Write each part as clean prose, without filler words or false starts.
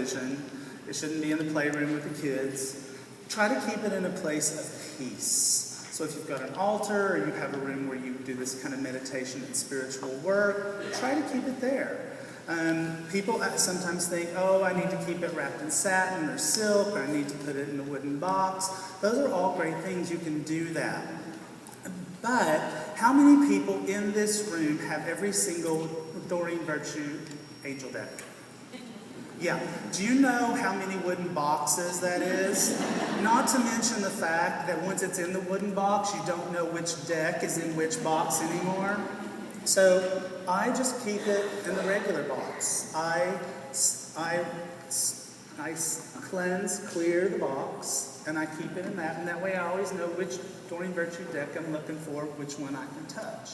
television. It shouldn't be in the playroom with the kids. Try to keep it in a place of peace. So if you've got an altar or you have a room where you do this kind of meditation and spiritual work, try to keep it there. People sometimes think, oh, I need to keep it wrapped in satin or silk, or I need to put it in a wooden box. Those are all great things. You can do that. But how many people in this room have every single Doreen Virtue angel deck? Yeah. Do you know how many wooden boxes that is? Not to mention the fact that once it's in the wooden box, you don't know which deck is in which box anymore. So I just keep it in the regular box. I cleanse, clear the box, and I keep it in that. And that way I always know which Doreen Virtue deck I'm looking for, which one I can touch.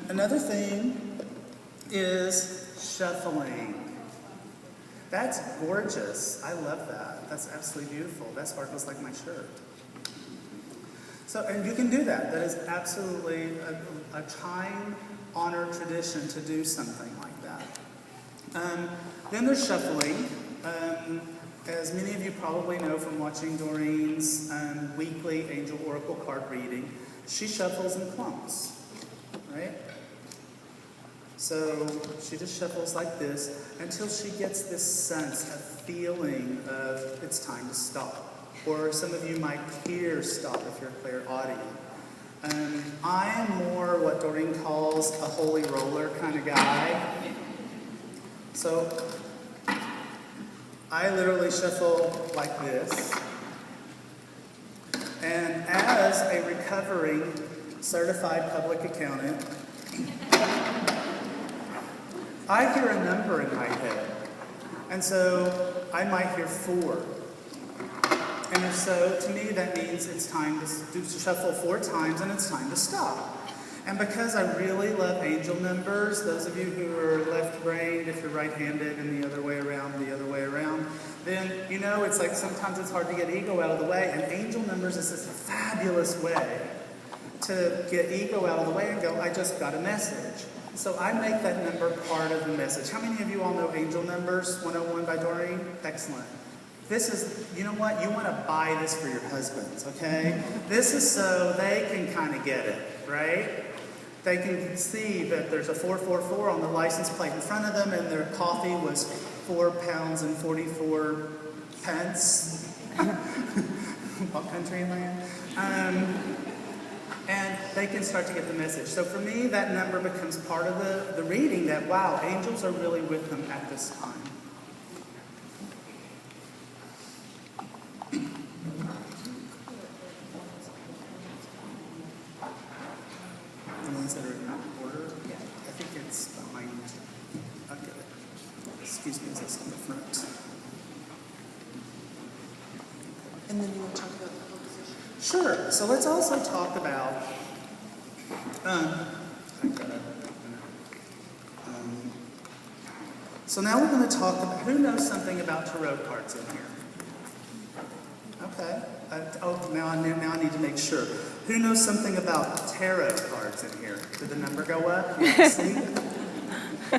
Another thing is shuffling. That's gorgeous. I love that. That's absolutely beautiful. That sparkles like my shirt. So, and you can do that. That is absolutely a time-honored tradition to do something like that. Then there's shuffling. As many of you probably know from watching Doreen's weekly Angel Oracle card reading, she shuffles in clumps, right? So she just shuffles like this until she gets this sense of feeling of it's time to stop. Or some of you might hear stop if you're clairaudient. I am more what Doreen calls a holy roller kind of guy. So I literally shuffle like this. And as a recovering certified public accountant, I hear a number in my head. And so I might hear 4. And if so, to me that means it's time to shuffle 4 times and it's time to stop. And because I really love angel numbers, those of you who are left-brained, if you're right-handed and the other way around, then you know it's like sometimes it's hard to get ego out of the way. And angel numbers is this fabulous way to get ego out of the way and go, I just got a message. So I make that number part of the message. How many of you all know Angel Numbers 101 by Doreen? Excellent. This is, you know what? You want to buy this for your husbands, okay? This is so they can kind of get it, right? They can see that there's a 444 on the license plate in front of them and their coffee was 4 pounds and 44 pence. What country and land? And they can start to get the message. So for me, that number becomes part of the reading that, wow, angels are really with them at this time. The ones that are in order? Yeah. I think it's behind. Okay. Excuse me, is this on the front? And then you want to talk about the composition? Sure. So let's also talk about so now we're going to talk about who knows something about tarot cards in here. Okay. Now I need to make sure. Who knows something about tarot cards in here? Did the number go up? Yeah, see?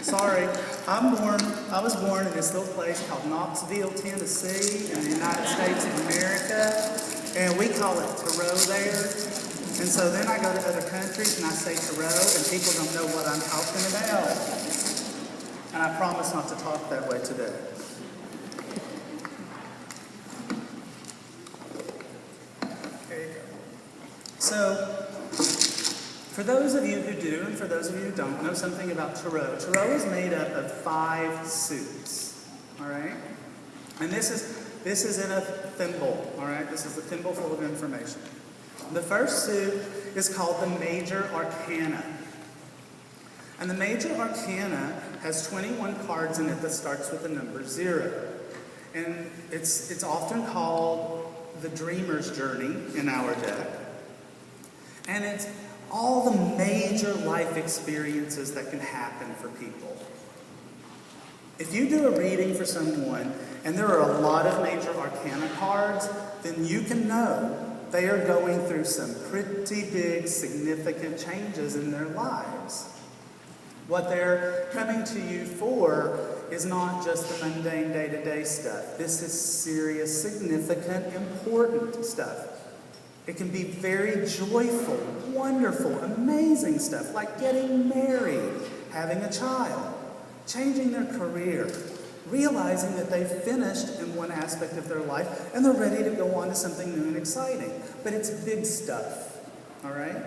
Sorry. I was born in this little place called Knoxville, Tennessee, in the United States of America. And we call it tarot there. And so then I go to other countries and I say tarot and people don't know what I'm talking about. And I promise not to talk that way today. There you go. So, for those of you who do, and for those of you who don't know something about tarot, tarot is made up of 5 suits, all right? And this is in a thimble, all right? This is a thimble full of information. The first suit is called the Major Arcana. And the Major Arcana has 21 cards in it that starts with the number 0. And it's often called the Dreamer's Journey in our deck. And it's all the major life experiences that can happen for people. If you do a reading for someone and there are a lot of Major Arcana cards, then you can know they are going through some pretty big, significant changes in their lives. What they're coming to you for is is not just the mundane day-to-day stuff. This is serious, significant, important stuff. It can be very joyful, wonderful, amazing stuff, like getting married, having a child, changing their career, realizing that they've finished in one aspect of their life and they're ready to go on to something new and exciting. But it's big stuff, all right?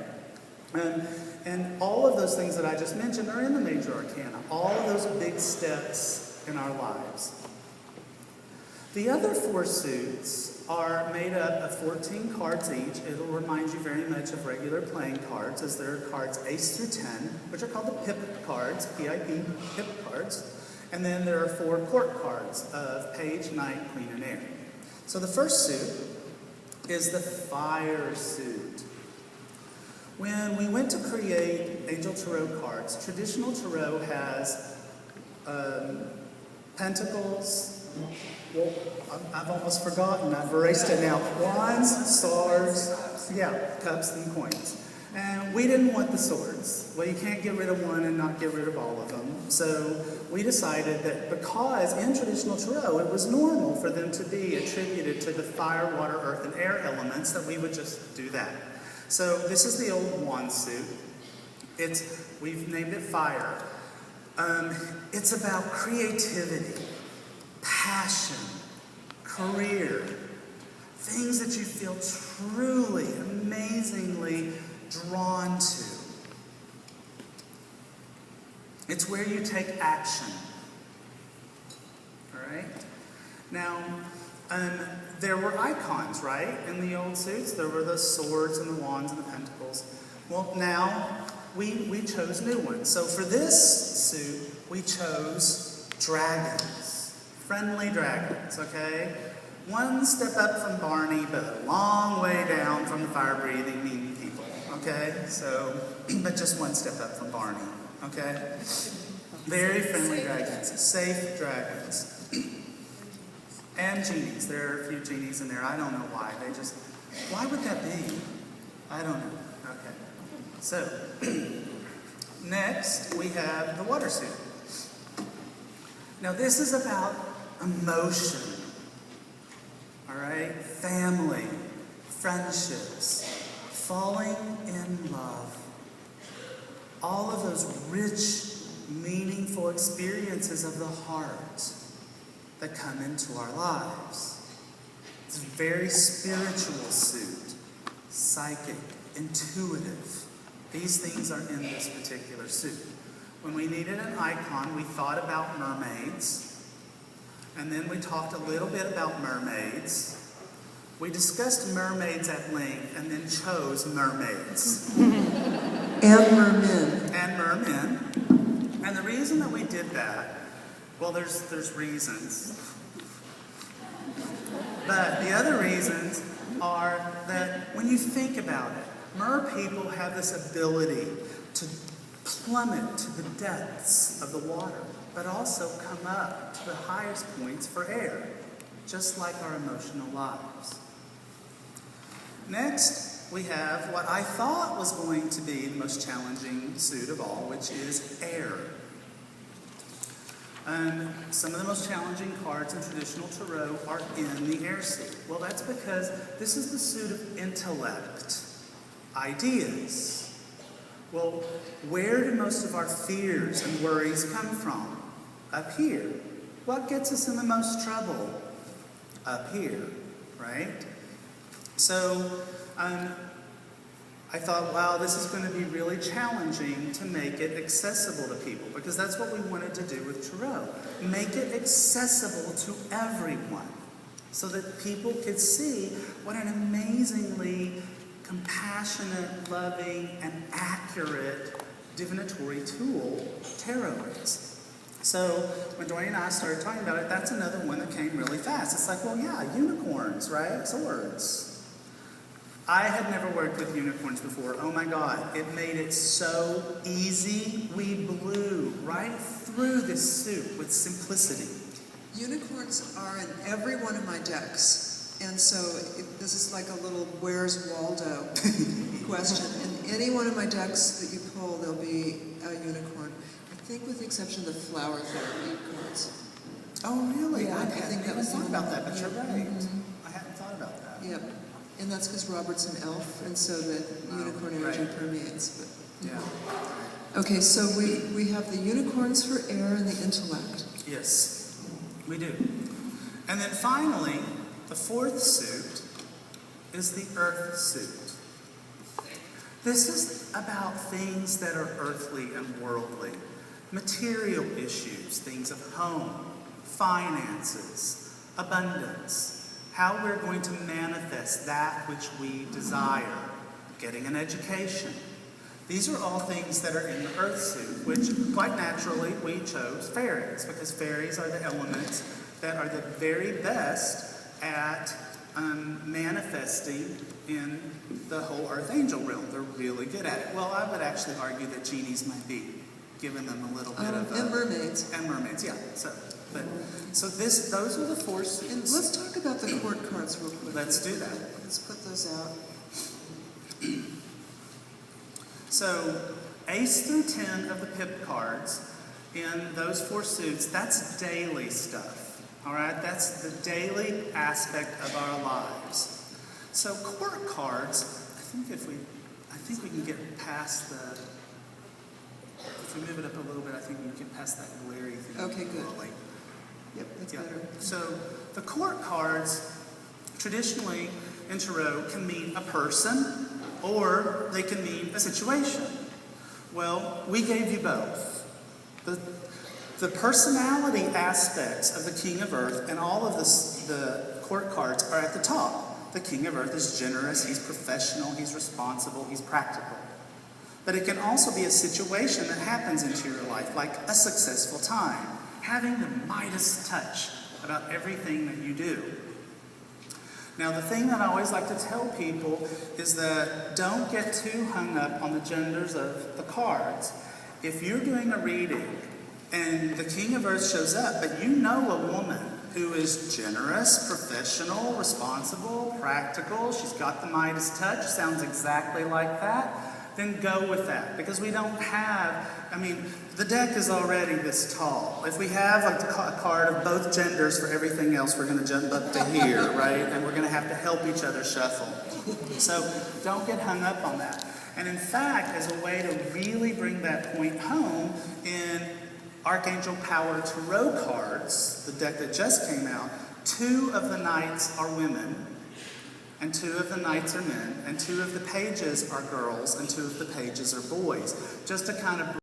And all of those things that I just mentioned are in the major arcana, all of those big steps in our lives. The other 4 suits are made up of 14 cards each. It'll remind you very much of regular playing cards, as there are cards ace through 10, which are called the pip cards, P-I-P, pip cards. And then there are 4 court cards of page, knight, queen, and heir. So the first suit is the fire suit. When we went to create Angel Tarot cards, traditional Tarot has pentacles. Well, I've almost forgotten. I've erased it now. Wands, swords, cups and coins. And we didn't want the swords. Well, you can't get rid of one and not get rid of all of them. So we decided that because in traditional Tarot it was normal for them to be attributed to the fire, water, earth, and air elements, that we would just do that. So this is the old wand suit. We've named it fire. It's about creativity, passion, career, things that you feel truly, amazingly drawn to. It's where you take action. All right? Now, there were icons, right? In the old suits, there were the swords and the wands and the pentacles. Well, now we chose new ones. So for this suit, we chose dragons, friendly dragons, okay? One step up from Barney, but a long way down from the fire-breathing mean people, okay? So, but just one step up from Barney, okay? Very friendly dragons, safe dragons. And genies. There are a few genies in there. I don't know why. Why would that be? I don't know. Okay. So, next we have the water suit. Now this is about emotion. All right? Family, friendships, falling in love. All of those rich, meaningful experiences of the heart that come into our lives. It's a very spiritual suit, psychic, intuitive. These things are in this particular suit. When we needed an icon, we thought about mermaids, and then we talked a little bit about mermaids. We discussed mermaids at length, and then chose mermaids. And mermen. And mermen. And the reason that we did that, well, there's reasons. But the other reasons are that when you think about it, mer people have this ability to plummet to the depths of the water, but also come up to the highest points for air, just like our emotional lives. Next, we have what I thought was going to be the most challenging suit of all, which is air. Some of the most challenging cards in traditional Tarot are in the air suit. Well, that's because this is the suit of intellect, ideas. Well, where do most of our fears and worries come from? Up here. What gets us in the most trouble? Up here, right? So, I thought, wow, this is going to be really challenging to make it accessible to people, because that's what we wanted to do with Tarot. Make it accessible to everyone so that people could see what an amazingly compassionate, loving, and accurate divinatory tool tarot is. So when Doreen and I started talking about it, that's another one that came really fast. It's like, well, yeah, unicorns, right? Swords. I had never worked with unicorns before. Oh my God, it made it so easy. We blew right through this suit with simplicity. Unicorns are in every one of my decks. And so this is like a little Where's Waldo question. In any one of my decks that you pull, there'll be a unicorn. I think with the exception of the flower therapy cards. Oh, really? Yeah, I think that was thought about that, but you're right. Mhm. I hadn't thought about that. Yep. And that's because Robert's an elf, and so the unicorn energy right. permeates. But, Yeah. okay, so we have the unicorns for air and the intellect. Yes, we do. And then finally, the fourth suit is the earth suit. This is about things that are earthly and worldly, material issues, things of home, finances, abundance, how we're going to manifest that which we desire, getting an education. These are all things that are in the earth suit, which quite naturally we chose fairies, because fairies are the elements that are the very best at manifesting in the whole earth angel realm. They're really good at it. Well, I would actually argue that genies might be, giving them a little bit of And mermaids. and mermaids, yeah. Those are the four suits. And let's talk about the court cards real quick. Let's do that. Let's put those out. So, ace through 10 of the pip cards in those four suits, that's daily stuff. All right, that's the daily aspect of our lives. So, court cards, I think we can get past the. If we move it up a little bit, I think we can get past that glary thing. Okay, good. Yep, that's better. So, the court cards, traditionally in tarot, can mean a person, or they can mean a situation. Well, we gave you both. The personality aspects of the King of Earth and all of the court cards are at the top. The King of Earth is generous, he's professional, he's responsible, he's practical. But it can also be a situation that happens into your life, like a successful time, having the Midas touch about everything that you do. Now, the thing that I always like to tell people is that don't get too hung up on the genders of the cards. If you're doing a reading and the King of Earth shows up, but you know a woman who is generous, professional, responsible, practical, she's got the Midas touch, sounds exactly like that, then go with that. Because we don't have, the deck is already this tall. If we have a card of both genders for everything else, we're going to jump up to here, right? And we're going to have to help each other shuffle. So don't get hung up on that. And in fact, as a way to really bring that point home, in Archangel Power Tarot cards, the deck that just came out, 2 of the knights are women, and 2 of the knights are men, and 2 of the pages are girls, and 2 of the pages are boys. Just to kind of